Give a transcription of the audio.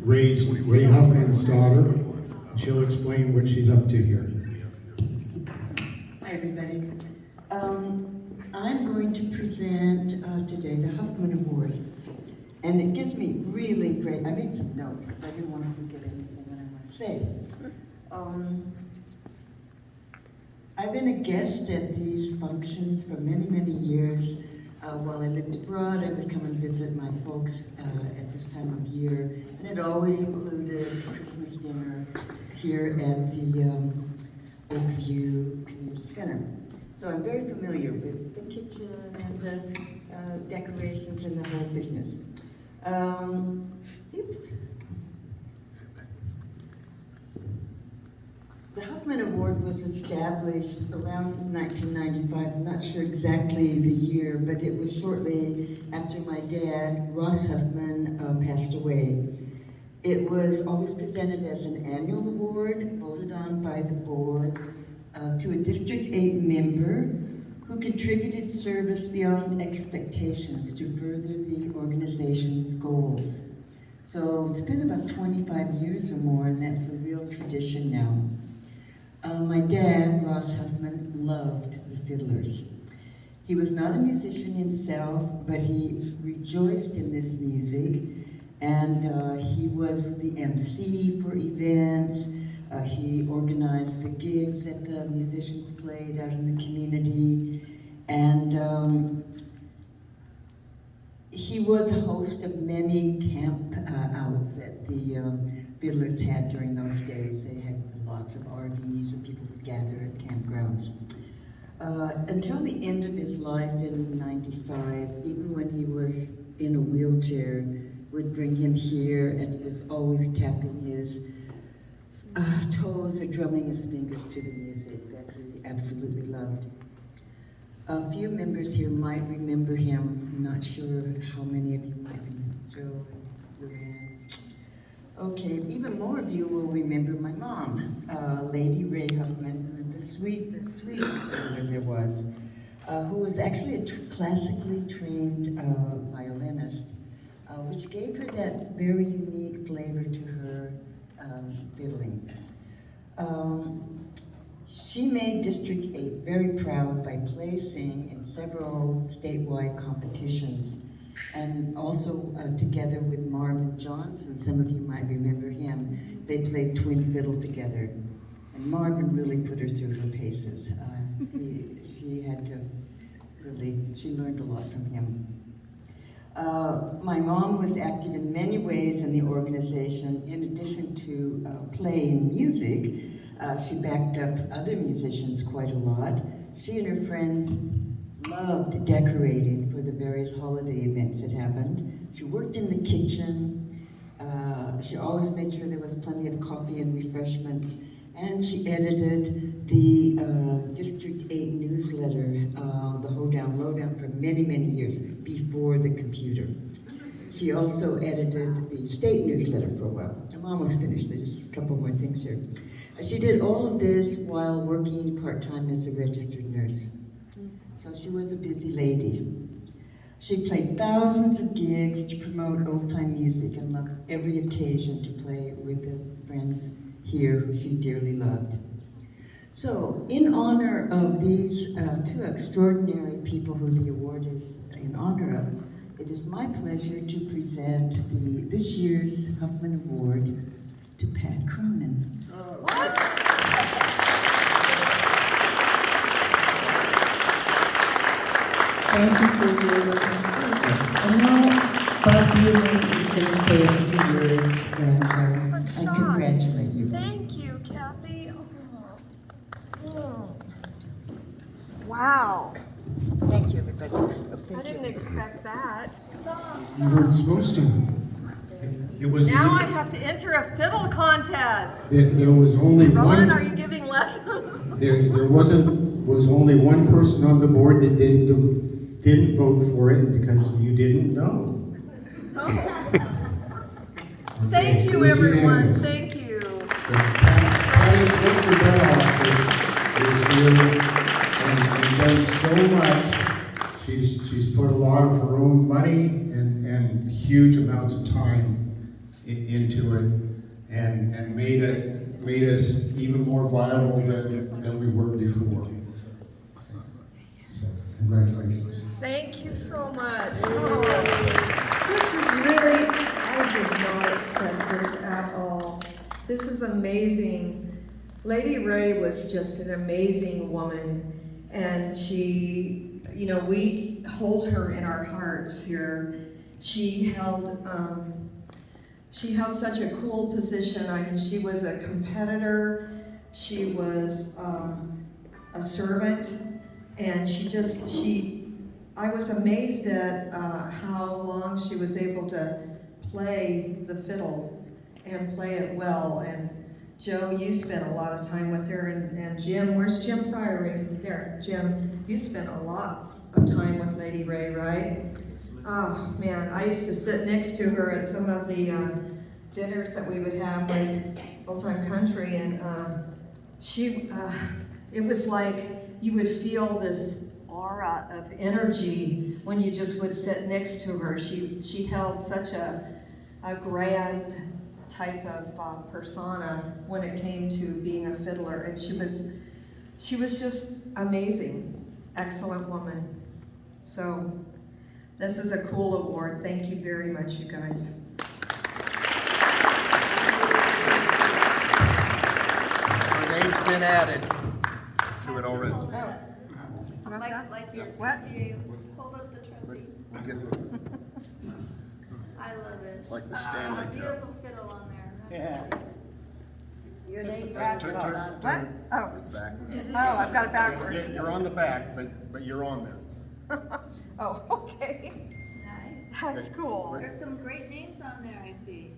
Ray Huffman's daughter. She'll explain what she's up to here. Hi, everybody. I'm going to present today the Huffman Award. And it gives me really great, I made some notes because I didn't want to forget anything that I want to say. I've been a guest at these functions for many, many years. While I lived abroad, I would come and visit my folks at this time of year, and it always included a Christmas dinner here at the Oakview Community Center. So I'm very familiar with the kitchen and the decorations and the whole business. The Huffman Award was established around 1995. I'm not sure exactly the year, but it was shortly after my dad, Ross Huffman, passed away. It was always presented as an annual award, voted on by the board, to a District 8 member who contributed service beyond expectations to further the organization's goals. So it's been about 25 years or more, and that's a real tradition now. My dad, Ross Huffman, loved the Fiddlers. He was not a musician himself, but he rejoiced in this music, and he was the MC for events. He organized the gigs that the musicians played out in the community, and he was a host of many camp outs that the Fiddlers had during those days. They had lots of RVs and people would gather at campgrounds. Until the end of his life in '95, even when he was in a wheelchair, would bring him here, and he was always tapping his toes or drumming his fingers to the music that he absolutely loved. A few members here might remember him. I'm not sure how many of you might remember Joe, Luann. Okay, even more of you will remember my mom, Lady Ray Huffman, who was the sweetest fiddler there was, who was actually a classically trained violinist, which gave her that very unique flavor to her fiddling. She made District 8 very proud by placing in several statewide competitions, and also together with Marvin Johnson, some of you might remember him, they played twin fiddle together. And Marvin really put her through her paces. She learned a lot from him. My mom was active in many ways in the organization. In addition to playing music, she backed up other musicians quite a lot. She and her friends loved decorating for the various holiday events that happened. She worked in the kitchen. She always made sure there was plenty of coffee and refreshments. And she edited the District 8 newsletter, the Hoedown Lowdown, for many, many years before the computer. She also edited the state newsletter for a while. I'm almost finished, there's a couple more things here. She did all of this while working part-time as a registered nurse. So she was a busy lady. She played thousands of gigs to promote old-time music and loved every occasion to play with the friends here who she dearly loved. So, in honor of these two extraordinary people who the award is in honor of, it is my pleasure to present this year's Huffman Award to Pat Cronin. Thank you for your service. And now Bob Beeling is going to say a few words, and I congratulate you. Thank you, Kathy. Wow. Thank you, everybody. Oh, thank I didn't expect that. You weren't supposed to. It was Now I have to enter a fiddle contest. There was only Roland, one. are you giving lessons? There was only one person on the board that didn't vote for it because you didn't know. Okay. Thank you, everyone. Thank you. Patty's picked her butt off this year and done so much. She's put a lot of her own money and huge amounts of time into it and made us even more viable than we were before. So, congratulations. Thank you so much. This is really, I did not expect this at all. This is amazing. Lady Ray was just an amazing woman, and she, you know, we hold her in our hearts here. She held such a cool position. I mean, she was a competitor, she was a servant, and I was amazed at how long she was able to play the fiddle and play it well. And Joe, you spent a lot of time with her, and Jim, where's Jim Thiery? There, Jim, you spent a lot of time with Lady Ray, right? Oh man, I used to sit next to her at some of the dinners that we would have, like Old Time Country, and it was like you would feel this aura of energy when you just would sit next to her. She held such a grand type of persona when it came to being a fiddler, and she was just amazing, excellent woman. So this is a cool award. Thank you very much, you guys. Her name's been added to it already. Like your What? hold up the trophy. We'll get I love it. like the Stanley A Cup. beautiful fiddle on there. Yeah. Your name Turn- backwards turn- on. What? turn Oh, back. oh, I've got it backwards. You're on the back, but you're on there. Oh, okay. Nice. That's cool. There's some great names on there, I see.